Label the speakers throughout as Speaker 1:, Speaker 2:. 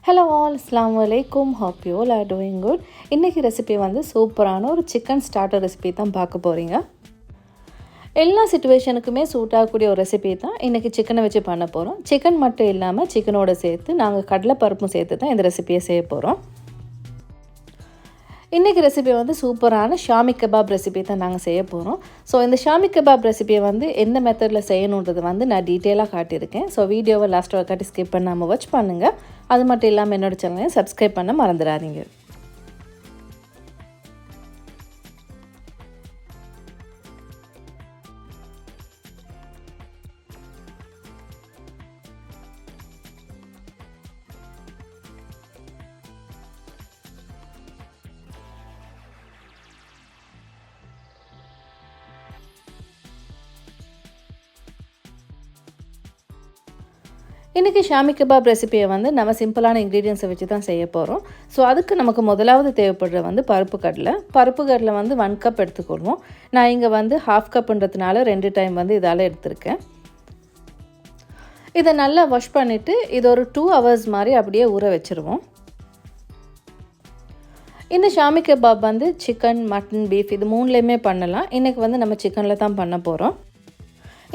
Speaker 1: Hello all, அஸ்ஸலாமு அலைக்கும். Hope you all are doing good. இன்றைக்கி ரெசிபி வந்து சூப்பரான ஒரு சிக்கன் ஸ்டார்டர் ரெசிபி தான் பார்க்க போகிறீங்க. எல்லா சிச்சுவேஷனுக்குமே சூட் ஆகக்கூடிய ஒரு ரெசிபி தான் இன்றைக்கி சிக்கனை வச்சு பண்ண போகிறோம். சிக்கன் மட்டும் இல்லாமல் சிக்கனோட சேர்த்து நாங்கள் கடலைப்பருப்பும் சேர்த்து தான் இந்த ரெசிபியை செய்ய போகிறோம். இன்றைக்கி ரெசிபி வந்து சூப்பரான ஷாமி கெபாப் ரெசிபி தான் நாங்கள் செய்ய போகிறோம். ஸோ இந்த ஷாமி கெபாப் ரெசிபியை வந்து எந்த மெத்தடில் செய்யணுன்றது வந்து நான் டீட்டெயிலாக காட்டியிருக்கேன். ஸோ வீடியோவை லாஸ்ட் வரைக்காட்டி ஸ்கிப் பண்ணாமல் வாட்ச் பண்ணுங்கள். அது மட்டும் இல்லாமல் என்னோடய சேனலையும் சப்ஸ்கிரைப் பண்ண மறந்துடாதீங்க. இன்றைக்கி ஷாமி கெபாப் ரெசிபியை வந்து நம்ம சிம்பிளான இன்க்ரீடியன்ஸை வச்சு தான் செய்ய போகிறோம். ஸோ அதுக்கு நமக்கு முதலாவது தேவைப்படுற வந்து பருப்பு கடலை வந்து 1 கப் எடுத்துக்கொள்வோம். நான் இங்கே வந்து 1/2 கப்புன்றதுனால 2 டைம் வந்து இதால் எடுத்திருக்கேன். இதை நல்லா வாஷ் பண்ணிவிட்டு இது ஒரு 2 ஹவர்ஸ் மாதிரி அப்படியே ஊற வச்சுருவோம். இந்த ஷாமி கெபாப் வந்து சிக்கன், மட்டன், பீஃப் இது 3லேயுமே பண்ணலாம். இன்றைக்கி வந்து நம்ம சிக்கனில் தான் பண்ண போகிறோம்.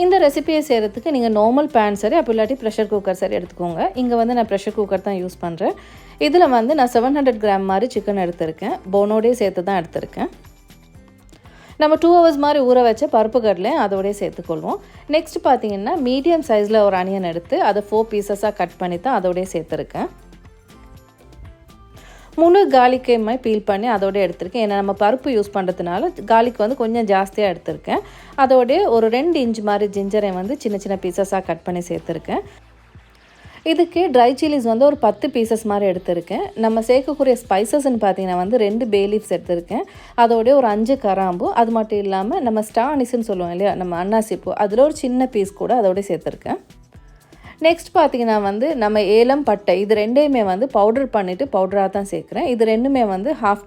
Speaker 1: இந்த ரெசிபியை செய்கிறதுக்கு நீங்கள் நார்மல் பேன் சரி, அப்படி இல்லாட்டி ப்ரெஷர் குக்கர் சரி எடுத்துக்கோங்க. இங்கே வந்து நான் ப்ரெஷர் குக்கர் தான் யூஸ் பண்ணுறேன். இதில் வந்து நான் 700 கிராம் மாதிரி சிக்கன் எடுத்திருக்கேன். போனோடய சேர்த்து தான் எடுத்திருக்கேன். நம்ம 2 ஹவர்ஸ் மாதிரி ஊற வச்ச பருப்பு கடலையும் அதோடய சேர்த்துக்கொள்வோம். நெக்ஸ்ட் பார்த்திங்கன்னா மீடியம் சைஸில் ஒரு ஆனியன் எடுத்து அதை 4 பீசஸாக கட் பண்ணி தான் அதோடய சேர்த்துருக்கேன். முழு கார்லிக்கையுமே பீல் பண்ணி அதோடு எடுத்திருக்கேன். ஏன்னா நம்ம பருப்பு யூஸ் பண்ணுறதுனால கார்லிக் வந்து கொஞ்சம் ஜாஸ்தியாக எடுத்திருக்கேன். அதோடைய ஒரு 2 இன்ச் மாதிரி ஜிஞ்சரை வந்து சின்ன சின்ன பீசஸாக கட் பண்ணி சேர்த்துருக்கேன். இதுக்கு ட்ரை சில்லிஸ் வந்து ஒரு 10 பீசஸ் மாதிரி எடுத்திருக்கேன். நம்ம சேர்க்கக்கூடிய ஸ்பைசஸ்ன்னு பார்த்தீங்கன்னா வந்து 2 பே லீவ்ஸ் எடுத்திருக்கேன். அதோடைய ஒரு 5 கராம்பு, அது மட்டும் இல்லாமல் நம்ம ஸ்டார் அனிஸ்ன்னு சொல்லுவோம் இல்லையா, நம்ம அன்னாசிப்பூ, அதில் ஒரு சின்ன பீஸ் கூட அதோடய சேர்த்துருக்கேன். நெக்ஸ்ட் பார்த்திங்கன்னா வந்து நம்ம ஏலம், பட்டை இது 2யுமே வந்து பவுடர் பண்ணிவிட்டு பவுடராக தான் சேர்க்குறேன். இது 2மே வந்து 1/2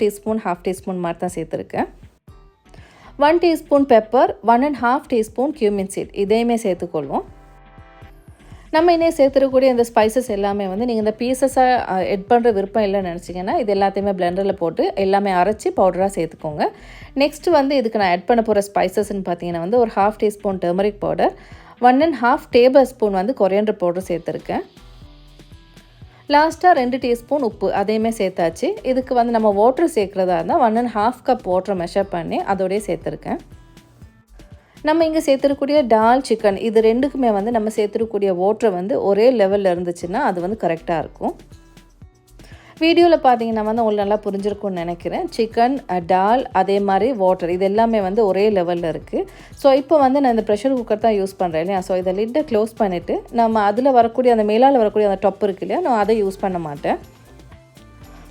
Speaker 1: டீஸ்பூன் மாதிரி தான் சேர்த்துருக்கேன். 1 teaspoon pepper, 1.5 teaspoon cumin seed இதையுமே சேர்த்துக்கொள்வோம். நம்ம இன்னும் சேர்த்துருக்கூடிய இந்த ஸ்பைசஸ் எல்லாமே வந்து நீங்கள் இந்த பீசஸாக எட் பண்ணுற விருப்பம் இல்லைன்னு நினச்சிங்கன்னா இது எல்லாத்தையுமே பிளெண்டரில் போட்டு எல்லாமே அரைச்சி பவுடராக சேர்த்துக்கோங்க. நெக்ஸ்ட் வந்து இதுக்கு நான் ஆட் பண்ண போகிற ஸ்பைசஸ்ன்னு பார்த்தீங்கன்னா வந்து ஒரு 1/2 டீஸ்பூன் டர்மரிக் பவுடர், 1.5 டேபிள்ஸ்பூன் வந்து கொரியாண்டர் பவுடர் சேர்த்துருக்கேன். லாஸ்ட்டாக 2 டீஸ்பூன் உப்பு அதையுமே சேர்த்தாச்சு. இதுக்கு வந்து நம்ம வாட்டர் சேர்க்குறதா இருந்தால் 1.5 கப் வாட்டரை மெஷர் பண்ணி அதோடய சேர்த்துருக்கேன். நம்ம இங்கே சேர்த்துருக்கூடிய டால், சிக்கன் இது 2க்குமே வந்து நம்ம சேர்த்துருக்கூடிய வாட்டர் வந்து ஒரே லெவலில் இருந்துச்சுன்னா அது வந்து கரெக்டாக இருக்கும். வீடியோவில் பார்த்தீங்கன்னா வந்து உங்களுக்கு நல்லா புரிஞ்சிருக்கும்னு நினைக்கிறேன். சிக்கன், டால், அதே மாதிரி வாட்டர் இது எல்லாமே வந்து ஒரே லெவலில் இருக்குது. ஸோ இப்போ வந்து நான் இந்த ப்ரெஷர் குக்கர் தான் யூஸ் பண்ணுறேன் இல்லையா. ஸோ இதை லிட்டை க்ளோஸ் பண்ணிவிட்டு நம்ம அதில் வரக்கூடிய அந்த மேலால் வரக்கூடிய அந்த டொப் இருக்கு இல்லையா, நான் அதை யூஸ் பண்ண மாட்டேன்.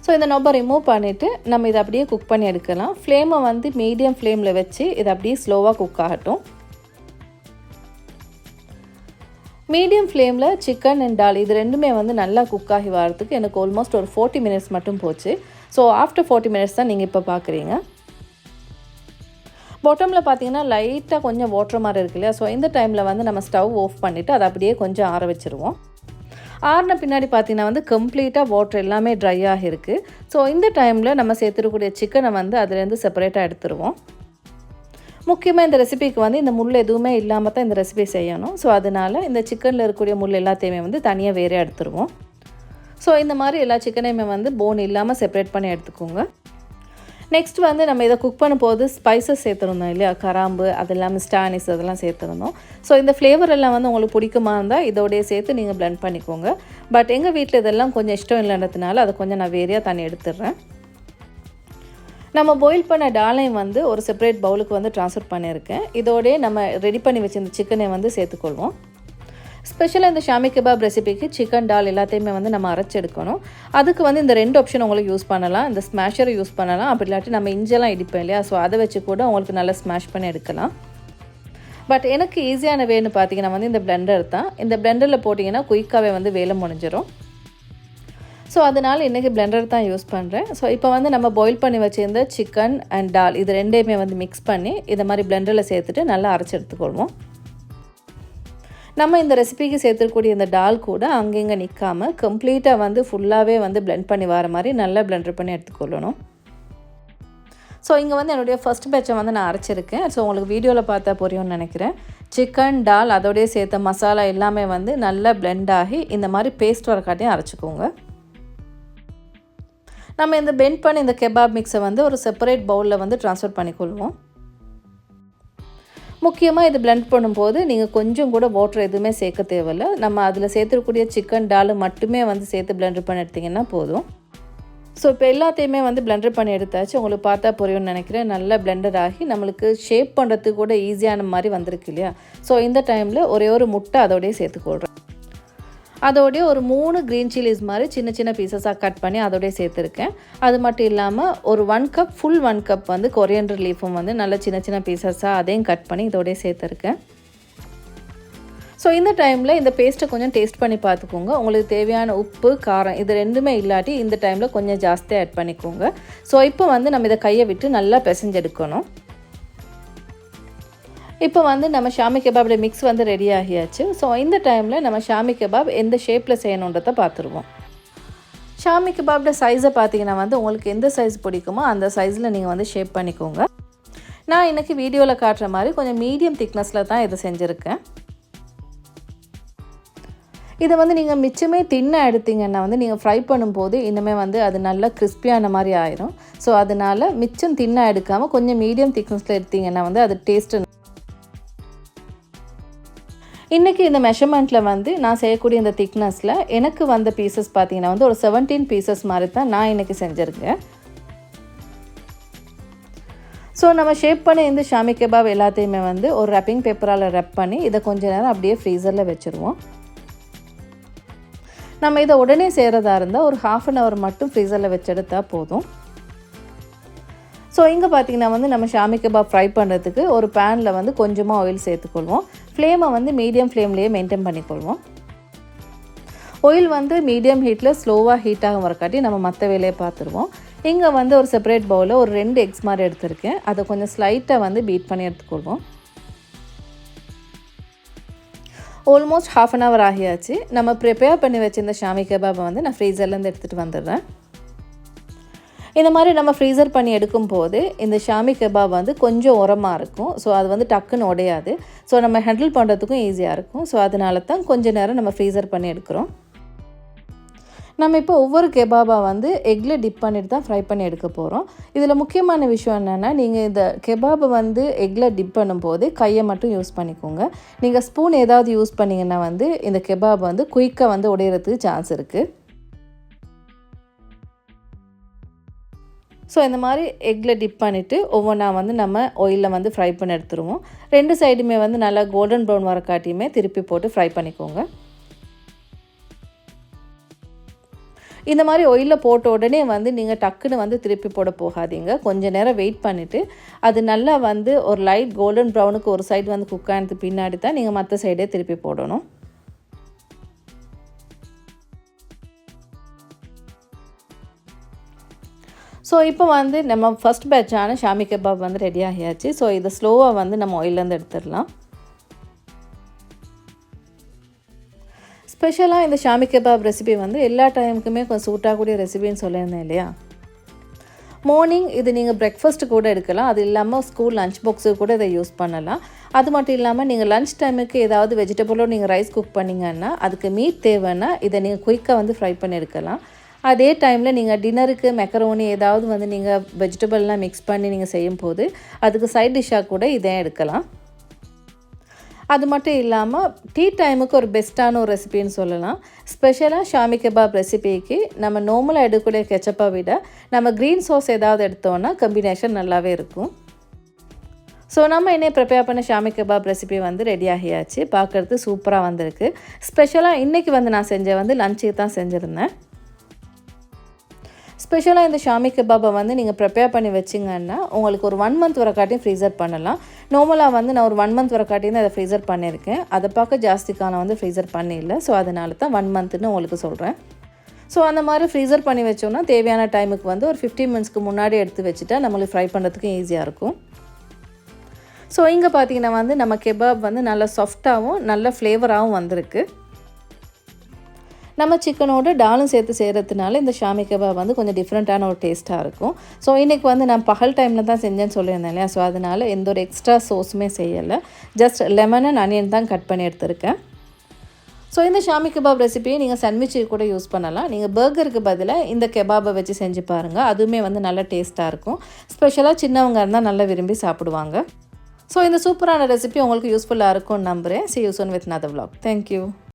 Speaker 1: ஸோ இந்த நொப்பை ரிமூவ் பண்ணிவிட்டு நம்ம இதை அப்படியே குக் பண்ணி எடுக்கலாம். ஃப்ளேமை வந்து மீடியம் ஃப்ளேமில் வச்சு இதை அப்படியே ஸ்லோவாக குக் ஆகட்டும். மீடியம் ஃப்ளேமில் சிக்கன் அண்ட் டால் இது 2மே வந்து நல்லா குக் ஆகி வரதுக்கு எனக்கு ஆல்மோஸ்ட் ஒரு 40 மினிட்ஸ் மட்டும் போச்சு. ஸோ ஆஃப்டர் 40 மினிட்ஸ் தான் நீங்கள் இப்போ பார்க்குறீங்க. பாட்டமில் பார்த்தீங்கன்னா லைட்டாக கொஞ்சம் வாட்டர் மாதிரி இருக்கு இல்லையா. ஸோ இந்த டைமில் வந்து நம்ம ஸ்டவ் ஆஃப் பண்ணிவிட்டு அதை அப்படியே கொஞ்சம் ஆற வச்சுருவோம். ஆறின பின்னாடி பார்த்தீங்கன்னா வந்து கம்ப்ளீட்டாக வாட்டர் எல்லாமே ட்ரை ஆகிருக்கு. ஸோ இந்த டைமில் நம்ம சேர்த்துருக்கூடிய சிக்கனை வந்து அதுலேருந்து செப்பரேட்டாக எடுத்துருவோம். முக்கியமாக இந்த ரெசிபிக்கு வந்து இந்த முள் எதுவுமே இல்லாமல் தான் இந்த ரெசிபி செய்யணும். ஸோ அதனால் இந்த சிக்கனில் இருக்கக்கூடிய முள் எல்லாத்தையுமே வந்து தனியாக வேறே எடுத்துருவோம். ஸோ இந்த மாதிரி எல்லா சிக்கனையுமே வந்து போன் இல்லாமல் செப்பரேட் பண்ணி எடுத்துக்கோங்க. நெக்ஸ்ட் வந்து நம்ம இதை குக் பண்ணும்போது ஸ்பைசஸ் சேர்த்துருந்தோம் இல்லையா, கராம்பு, அது இல்லாமல் ஸ்டானிஸ் அதெல்லாம் சேர்த்துருந்தோம். ஸோ இந்த ஃப்ளேவர் எல்லாம் வந்து உங்களுக்கு பிடிக்குமா இருந்தால் இதோடைய சேர்த்து நீங்கள் பிளெண்ட் பண்ணிக்கோங்க. பட் எங்கள் வீட்டில் இதெல்லாம் கொஞ்சம் இஷ்டம் இல்லைன்றதுனால அதை கொஞ்சம் நான் வேறையாக தண்ணி எடுத்துடுறேன். நம்ம பாயில் பண்ண டாலையும் வந்து ஒரு செப்பரேட் பவுலுக்கு வந்து ட்ரான்ஸ்ஃபர் பண்ணியிருக்கேன். இதோடய நம்ம ரெடி பண்ணி வச்சிருந்த சிக்கனை வந்து சேர்த்துக்கொள்வோம். ஸ்பெஷலாக இந்த ஷாமி கெபாப் ரெசிபிக்கு சிக்கன், டால் எல்லாத்தையுமே வந்து நம்ம அரைச்சி எடுக்கணும். அதுக்கு வந்து இந்த 2 ஆப்ஷன் உங்களுக்கு யூஸ் பண்ணலாம். இந்த ஸ்மாஷரை யூஸ் பண்ணலாம், அப்படி இல்லாட்டி நம்ம இஞ்செல்லாம் இடிப்போம் இல்லையா. ஸோ அதை வச்சு கூட உங்களுக்கு நல்லா ஸ்மாஷ் பண்ணி எடுக்கலாம். பட் எனக்கு ஈஸியான வேன்னு பார்த்தீங்கன்னா வந்து இந்த பிளெண்டர் தான். இந்த பிளெண்டரில் போட்டிங்கன்னா குயிக்காகவே வந்து வேலை முடிஞ்சிடும். ஸோ அதனால் இன்றைக்கி பிளெண்டர் தான் யூஸ் பண்ணுறேன். ஸோ இப்போ வந்து நம்ம பாயில் பண்ணி வச்சுருந்த சிக்கன் அண்ட் டால் இது 2யுமே வந்து மிக்ஸ் பண்ணி இதை மாதிரி பிளெண்டரில் சேர்த்துட்டு நல்லா அரைச்சி எடுத்துக்கொள்வோம். நம்ம இந்த ரெசிபிக்கு சேர்த்துக்கூடிய இந்த டால் கூட அங்கங்கே நிற்காமல் கம்ப்ளீட்டாக வந்து ஃபுல்லாகவே வந்து பிளெண்ட் பண்ணி வர மாதிரி நல்லா பிளெண்டர் பண்ணி எடுத்துக்கொள்ளணும். ஸோ இங்கே வந்து என்னுடைய ஃபஸ்ட் பேட்சை வந்து நான் அரைச்சிருக்கேன். ஸோ உங்களுக்கு வீடியோவில் பார்த்தா புரியும்னு நினைக்கிறேன். சிக்கன், டால் அதோடய சேர்த்த மசாலா எல்லாமே வந்து நல்லா பிளெண்ட் ஆகி இந்த மாதிரி பேஸ்ட் வரக்காட்டியும் அரைச்சிக்கோங்க. நம்ம இந்த பெண்ட் பண்ணி இந்த கெபாப் மிக்ஸை வந்து ஒரு செப்பரேட் பவுலில் வந்து ட்ரான்ஸ்ஃபர் பண்ணிக்கொள்வோம். முக்கியமாக இது பிளெண்ட் பண்ணும்போது நீங்கள் கொஞ்சம் கூட வாட்டர் எதுவுமே சேர்க்க தேவையில்லை. நம்ம அதில் சேர்த்துக்கூடிய சிக்கன், டால் மட்டுமே வந்து சேர்த்து பிளெண்ட் பண்ணி எடுத்திங்கன்னா போதும். ஸோ இப்போ எல்லாத்தையுமே வந்து பிளெண்டர் பண்ணி எடுத்தாச்சு. உங்களுக்கு பார்த்தா புரியும்னு நினைக்கிறேன். நல்லா பிளெண்டர் ஆகி நம்மளுக்கு ஷேப் பண்ணுறதுக்கு கூட ஈஸியான மாதிரி வந்திருக்கு இல்லையா? ஸோ இந்த டைமில் ஒரே ஒரு முட்டை அதோடய சேர்த்துக்கொள்கிறேன். அதோடைய ஒரு 3 க்ரீன் சில்லிஸ் மாதிரி சின்ன சின்ன பீசஸாக கட் பண்ணி அதோடய சேர்த்துருக்கேன். அது மட்டும் இல்லாமல் ஒரு 1 கப் ஃபுல் 1 கப் வந்து கொரியாண்டர் லீஃபும் வந்து நல்ல சின்ன சின்ன பீசஸாக அதையும் கட் பண்ணி இதோடய சேர்த்துருக்கேன். ஸோ இந்த டைமில் இந்த பேஸ்ட்டை கொஞ்சம் டேஸ்ட் பண்ணி பார்த்துக்கோங்க. உங்களுக்கு தேவையான உப்பு, காரம் இது ரெண்டுமே இல்லாட்டி இந்த டைமில் கொஞ்சம் ஜாஸ்தியாக ஆட் பண்ணிக்கோங்க. ஸோ இப்போ வந்து நம்ம இதை கையை விட்டு நல்லா பிசைஞ்செடுக்கணும். இப்போ வந்து நம்ம ஷாமி கெபாபோட மிக்ஸ் வந்து ரெடி ஆகியாச்சு. ஸோ இந்த டைமில் நம்ம ஷாமி கெபாப் எந்த ஷேப்பில் செய்யணுன்றதை பார்த்துருவோம். ஷாமி கெபாபோட சைஸை பார்த்தீங்கன்னா வந்து உங்களுக்கு எந்த சைஸ் பிடிக்குமோ அந்த சைஸில் நீங்கள் வந்து ஷேப் பண்ணிக்கோங்க. நான் இன்றைக்கி வீடியோவில் காட்டுற மாதிரி கொஞ்சம் மீடியம் திக்னஸில் தான் இதை செஞ்சுருக்கேன். இதை வந்து நீங்கள் மிச்சமே தின்னாக எடுத்திங்கன்னா வந்து நீங்கள் ஃப்ரை பண்ணும்போது இன்னுமே வந்து அது நல்லா கிறிஸ்பியான மாதிரி ஆயிரும். ஸோ அதனால் மிச்சம் தின்னாக எடுக்காமல் கொஞ்சம் மீடியம் திக்னஸில் எடுத்திங்கன்னா வந்து அது டேஸ்ட்டு. இன்றைக்கி இந்த மெஷர்மெண்ட்டில் வந்து நான் செய்யக்கூடிய இந்த திக்னஸில் எனக்கு வந்த பீசஸ் பார்த்திங்கன்னா வந்து ஒரு 17 பீசஸ் மாதிரி தான் நான் இன்றைக்கி செஞ்சுருக்கேன். ஸோ நம்ம ஷேப் பண்ணி இந்த ஷாமி கெபாப் எல்லாத்தையுமே வந்து ஒரு ரப்பிங் பேப்பரால் ரப் பண்ணி இதை கொஞ்ச நேரம் அப்படியே ஃப்ரீசரில் வச்சுருவோம். நம்ம இதை உடனே செய்கிறதா இருந்தால் ஒரு 1/2 hour மட்டும் ஃப்ரீசரில் வச்சு எடுத்தால் போதும். ஸோ இங்கே பார்த்திங்கன்னா வந்து நம்ம ஷாமி கெபாப் ஃப்ரை பண்ணுறதுக்கு ஒரு பேனில் வந்து கொஞ்சமாக ஆயில் சேர்த்துக்கொள்வோம். ஃப்ளேமை வந்து மீடியம் ஃப்ளேம்லேயே மெயின்டைன் பண்ணிக்கொள்வோம். ஆயில் வந்து மீடியம் ஹீட்டில் ஸ்லோவாக ஹீட்டாக வரக்காட்டி நம்ம மற்ற வேலையை பார்த்துருவோம். இங்கே வந்து ஒரு செப்பரேட் பவுலில் ஒரு 2 எக்ஸ் மாதிரி எடுத்திருக்கேன். அதை கொஞ்சம் ஸ்லைட்டாக வந்து பீட் பண்ணி எடுத்துக்கொள்வோம். Almost 1/2 hour ஆகியாச்சு. நம்ம ப்ரிப்பேர் பண்ணி வச்சுருந்த ஷாமி கெபாபை வந்து நான் ஃப்ரீசர்லேருந்து எடுத்துகிட்டு வந்துடுறேன். இந்த மாதிரி நம்ம ஃப்ரீசர் பண்ணி எடுக்கும்போது இந்த ஷாமி கெபாப் வந்து கொஞ்சம் உரமாக இருக்கும். ஸோ அது வந்து டக்குன்னு உடையாது. ஸோ நம்ம ஹேண்டில் பண்ணுறதுக்கும் ஈஸியாக இருக்கும். ஸோ அதனால தான் கொஞ்சம் நேரம் நம்ம ஃப்ரீசர் பண்ணி எடுக்கிறோம். நம்ம இப்போ ஒவ்வொரு கெபாபாக வந்து எக்கில் டிப் பண்ணிட்டு தான் ஃப்ரை பண்ணி எடுக்க போகிறோம். இதில் முக்கியமான விஷயம் என்னென்னா நீங்கள் இந்த கெபாபை வந்து எக்கில் டிப் பண்ணும்போது கையை மட்டும் யூஸ் பண்ணிக்கோங்க. நீங்கள் ஸ்பூன் ஏதாவது யூஸ் பண்ணிங்கன்னா வந்து இந்த கெபாப் வந்து குயிக்காக வந்து உடையிறதுக்கு சான்ஸ் இருக்குது. ஸோ இந்த மாதிரி எக்கில் டிப் பண்ணிவிட்டு ஒவ்வொன்றா வந்து நம்ம ஆயிலில் வந்து ஃப்ரை பண்ணி எடுத்துருவோம். 2 சைடுமே வந்து நல்லா கோல்டன் ப்ரௌன் வரக்காட்டியுமே திருப்பி போட்டு ஃப்ரை பண்ணிக்கோங்க. இந்த மாதிரி ஆயிலில் போட்ட உடனே வந்து நீங்கள் டக்குன்னு வந்து திருப்பி போட போகாதீங்க. கொஞ்சம் நேரம் வெயிட் பண்ணிவிட்டு அது நல்லா வந்து ஒரு லைட் கோல்டன் ப்ரௌனுக்கு ஒரு சைடு வந்து குக் ஆனதுக்கு பின்னாடி தான் நீங்கள் மற்ற சைடே திருப்பி போடணும். ஸோ இப்போ வந்து நம்ம ஃபஸ்ட் பேட்சான ஷாமி கெபாப் வந்து ரெடி ஆகியாச்சு. ஸோ இதை ஸ்லோவாக வந்து நம்ம ஆயிலேருந்து எடுத்துடலாம். ஸ்பெஷலாக இந்த ஷாமி கெபாப் ரெசிபி வந்து எல்லா டைமுக்குமே கொஞ்சம் சூட்டாகக்கூடிய ரெசிபின்னு சொல்லியிருந்தேன் இல்லையா? மார்னிங் இது நீங்கள் பிரேக்ஃபாஸ்ட்டு கூட எடுக்கலாம். அது இல்லாமல் ஸ்கூல் லஞ்ச் பாக்ஸுக்கு கூட இதை யூஸ் பண்ணலாம். அது மட்டும் இல்லாமல் நீங்கள் லஞ்ச் டைமுக்கு ஏதாவது வெஜிடபிளோ நீங்கள் ரைஸ் குக் பண்ணிங்கன்னா அதுக்கு மீட் தேவைன்னா இதை நீங்கள் குயிக்காக வந்து ஃப்ரை பண்ணி எடுக்கலாம். அதே டைமில் நீங்கள் டின்னருக்கு மெக்கரோனி ஏதாவது வந்து நீங்கள் வெஜிடபிள்லாம் மிக்ஸ் பண்ணி நீங்கள் செய்யும்போது அதுக்கு சைட் டிஷ்ஷாக கூட இதை எடுக்கலாம். அது மட்டும் இல்லாமல் டீ டைமுக்கு ஒரு பெஸ்ட்டான ஒரு ரெசிபின்னு சொல்லலாம். ஸ்பெஷலாக ஷாமி கெபாப் ரெசிபிக்கு நம்ம நார்மலாக எடுக்கக்கூடிய கெச்சப்பை விட நம்ம க்ரீன் சாஸ் ஏதாவது எடுத்தோன்னா காம்பினேஷன் நல்லாவே இருக்கும். ஸோ நம்ம என்ன ப்ரிப்பேர் பண்ண ஷாமி கெபாப் ரெசிபி வந்து ரெடி ஆகியாச்சு. பார்க்குறது சூப்பராக வந்திருக்கு. ஸ்பெஷலாக இன்றைக்கி வந்து நான் வந்து லஞ்சுக்கு தான் செஞ்சுருந்தேன். ஸ்பெஷலாக இந்த ஷாமி கெபாபை வந்து நீங்கள் ப்ரிப்பேர் பண்ணி வச்சிங்கன்னா உங்களுக்கு ஒரு 1 month வரக்காட்டியும் ஃப்ரீசர் பண்ணலாம். நார்மலாக வந்து நான் ஒரு 1 month வரக்காட்டியும் தான் அதை ஃப்ரீசர் பண்ணியிருக்கேன். அதை பார்க்க ஜாஸ்தி காலம் வந்து ஃப்ரீசர் பண்ணிடல. ஸோ அதனால தான் 1 monthன்னு உங்களுக்கு சொல்கிறேன். ஸோ அந்த மாதிரி ஃப்ரீசர் பண்ணி வச்சோன்னா தேவையான டைமுக்கு வந்து ஒரு 15 minutesக்கு முன்னாடி எடுத்து வச்சுட்டா நம்மளுக்கு ஃப்ரை பண்ணுறதுக்கு ஈஸியாக இருக்கும். ஸோ இங்கே பார்த்தீங்கன்னா வந்து நம்ம கெபாப் வந்து நல்லா சாஃப்டாகவும் நல்ல ஃப்ளேவராகவும் வந்திருக்கு. நம்ம சிக்கனோட டாலும் சேர்த்து செய்கிறதுனால இந்த ஷாமி கபாப் வந்து கொஞ்சம் டிஃப்ரெண்ட்டான ஒரு டேஸ்ட்டாக இருக்கும். ஸோ இன்றைக்கி வந்து நான் பகல் டைமில் தான் செஞ்சேன்னு சொல்லியிருந்தேன் இல்லையா, ஸோ அதனால் எந்த ஒரு எக்ஸ்ட்ரா சோஸுமே செய்யலை. ஜஸ்ட் லெமன் அண்ட் அனியன் தான் கட் பண்ணி எடுத்திருக்கேன். ஸோ இந்த ஷாமி கபாப் ரெசிபியை நீங்கள் சாண்ட்விட்சுக்கு கூட யூஸ் பண்ணலாம். நீங்கள் பர்கருக்கு பதிலாக இந்த கெபாபை வச்சு செஞ்சு பாருங்கள். அதுவுமே வந்து நல்ல டேஸ்ட்டாக இருக்கும். ஸ்பெஷலாக சின்னவங்க இருந்தால் நல்லா விரும்பி சாப்பிடுவாங்க. ஸோ இந்த சூப்பரான ரெசிபி உங்களுக்கு யூஸ்ஃபுல்லாக இருக்கும்னு நம்புகிறேன். See you soon with another vlog. Thank you.